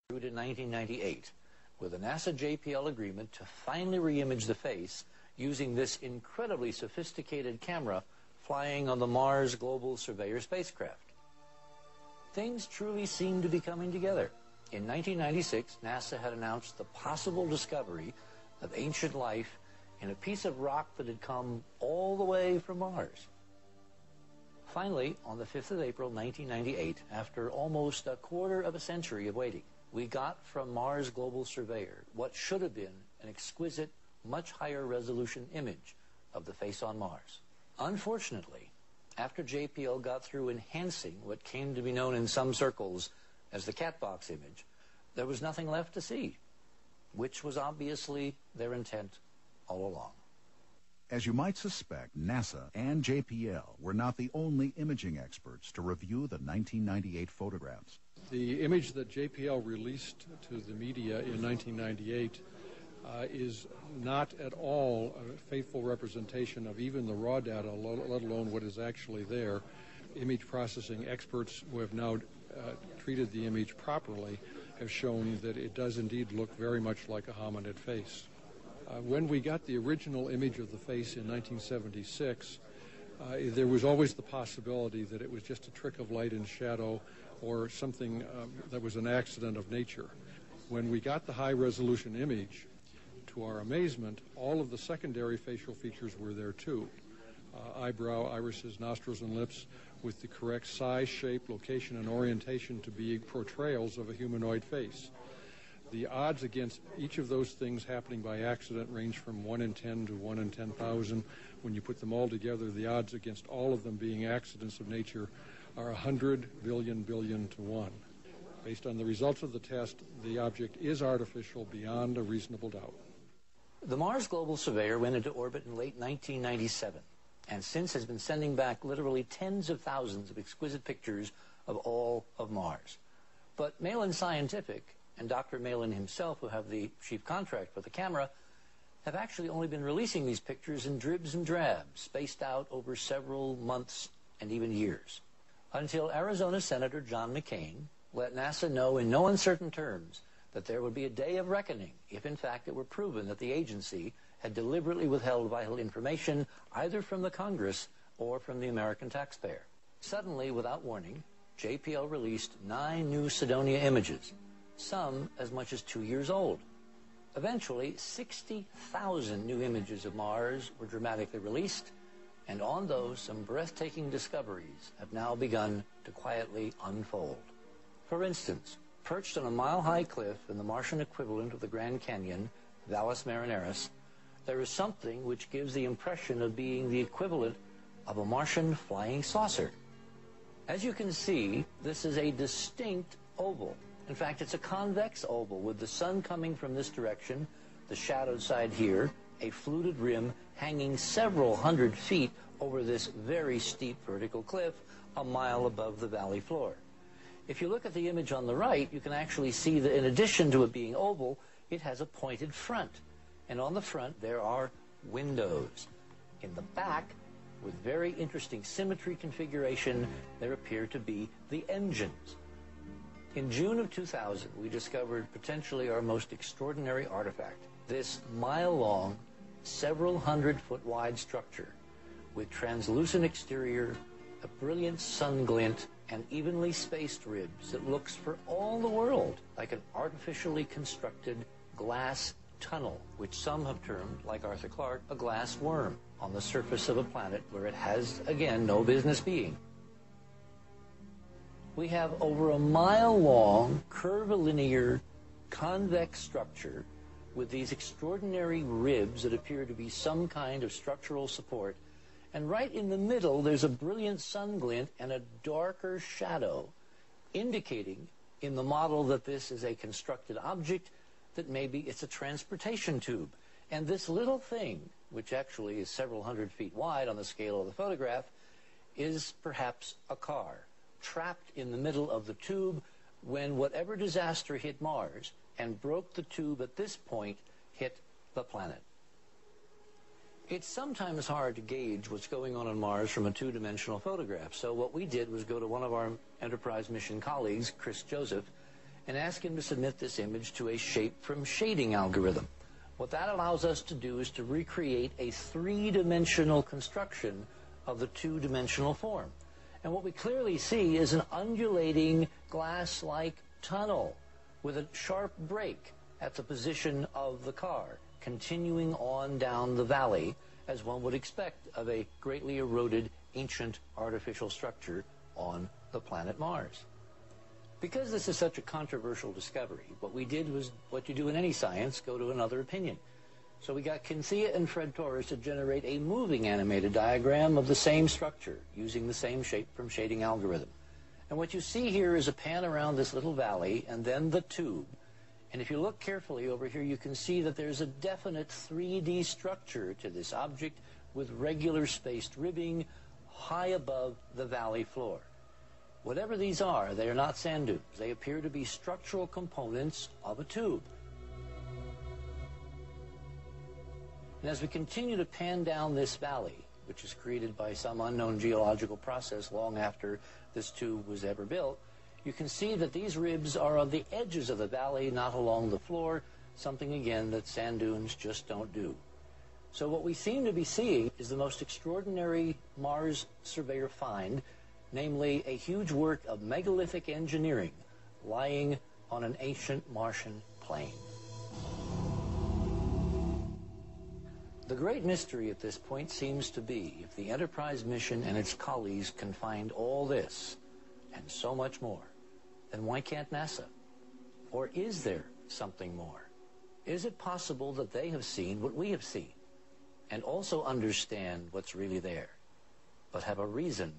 in 1998 with a NASA JPL agreement to finally re-image the face using this incredibly sophisticated camera flying on the Mars Global Surveyor spacecraft. Things truly seem to be coming together. In 1996, NASA had announced the possible discovery of ancient life in a piece of rock that had come all the way from Mars. Finally, on the 5th of April, 1998, after almost a quarter of a century of waiting, we got from Mars Global Surveyor what should have been an exquisite, much higher resolution image of the face on Mars. Unfortunately, after JPL got through enhancing what came to be known in some circles as the cat box image, there was nothing left to see, which was obviously their intent all along. As you might suspect, NASA and JPL were not the only imaging experts to review the 1998 photographs. The image that JPL released to the media in 1998 is not at all a faithful representation of even the raw data, let alone what is actually there. Image processing experts who have now treated the image properly have shown that it does indeed look very much like a hominid face. When we got the original image of the face in 1976, there was always the possibility that it was just a trick of light and shadow or something that was an accident of nature. When we got the high-resolution image, to our amazement, all of the secondary facial features were there too. Eyebrow, irises, nostrils, and lips with the correct size, shape, location, and orientation to be portrayals of a humanoid face. The odds against each of those things happening by accident range from 1 in 10 to 1 in 10,000. When you put them all together, the odds against all of them being accidents of nature are 100 billion to 1. Based on the results of the test, the object is artificial beyond a reasonable doubt. The Mars Global Surveyor went into orbit in late 1997, and since has been sending back literally tens of thousands of exquisite pictures of all of Mars. But Malin Scientific and Dr. Malin himself, who have the chief contract for the camera, have actually only been releasing these pictures in dribs and drabs, spaced out over several months and even years. Until Arizona Senator John McCain let NASA know in no uncertain terms that there would be a day of reckoning if in fact it were proven that the agency had deliberately withheld vital information either from the Congress or from the American taxpayer. Suddenly, without warning, JPL released 9 new Cydonia images, some as much as 2 years old. Eventually, 60,000 new images of Mars were dramatically released, and on those, some breathtaking discoveries have now begun to quietly unfold. For instance, perched on a mile-high cliff in the Martian equivalent of the Grand Canyon, Valles Marineris, there is something which gives the impression of being the equivalent of a Martian flying saucer. As you can see, this is a distinct oval. In fact, it's a convex oval with the sun coming from this direction, the shadowed side here, a fluted rim hanging several hundred feet over this very steep vertical cliff a mile above the valley floor. If you look at the image on the right, you can actually see that in addition to it being oval, it has a pointed front. And on the front, there are windows. In the back, with very interesting symmetry configuration, there appear to be the engines. In June of 2000, we discovered potentially our most extraordinary artifact, this mile-long, several hundred-foot-wide structure with translucent exterior, a brilliant sun glint, and evenly spaced ribs that looks for all the world like an artificially constructed glass tunnel, which some have termed, like Arthur Clarke, a glass worm on the surface of a planet where it has, again, no business being. We have over a mile-long, curvilinear, convex structure with these extraordinary ribs that appear to be some kind of structural support. And right in the middle, there's a brilliant sun glint and a darker shadow, indicating in the model that this is a constructed object, that maybe it's a transportation tube. And this little thing, which actually is several hundred feet wide on the scale of the photograph, is perhaps a car, trapped in the middle of the tube when whatever disaster hit Mars and broke the tube at this point hit the planet. It's sometimes hard to gauge what's going on Mars from a two-dimensional photograph, so what we did was go to one of our Enterprise mission colleagues, Chris Joseph, and ask him to submit this image to a shape from shading algorithm. What that allows us to do is to recreate a three-dimensional construction of the two-dimensional form. And what we clearly see is an undulating glass-like tunnel with a sharp break at the position of the car, continuing on down the valley, as one would expect of a greatly eroded ancient artificial structure on the planet Mars. Because this is such a controversial discovery, what we did was what you do in any science, go to another opinion. So we got Kinthea and Fred Torres to generate a moving animated diagram of the same structure using the same shape from shading algorithm. And what you see here is a pan around this little valley and then the tube. And if you look carefully over here, you can see that there's a definite 3D structure to this object with regular spaced ribbing high above the valley floor. Whatever these are, they are not sand dunes. They appear to be structural components of a tube. And as we continue to pan down this valley, which is created by some unknown geological process long after this tube was ever built, you can see that these ribs are on the edges of the valley, not along the floor, something again that sand dunes just don't do. So what we seem to be seeing is the most extraordinary Mars surveyor find, namely a huge work of megalithic engineering lying on an ancient Martian plain. The great mystery at this point seems to be if the Enterprise mission and its colleagues can find all this and so much more, then why can't NASA? Or is there something more? Is it possible that they have seen what we have seen and also understand what's really there, but have a reason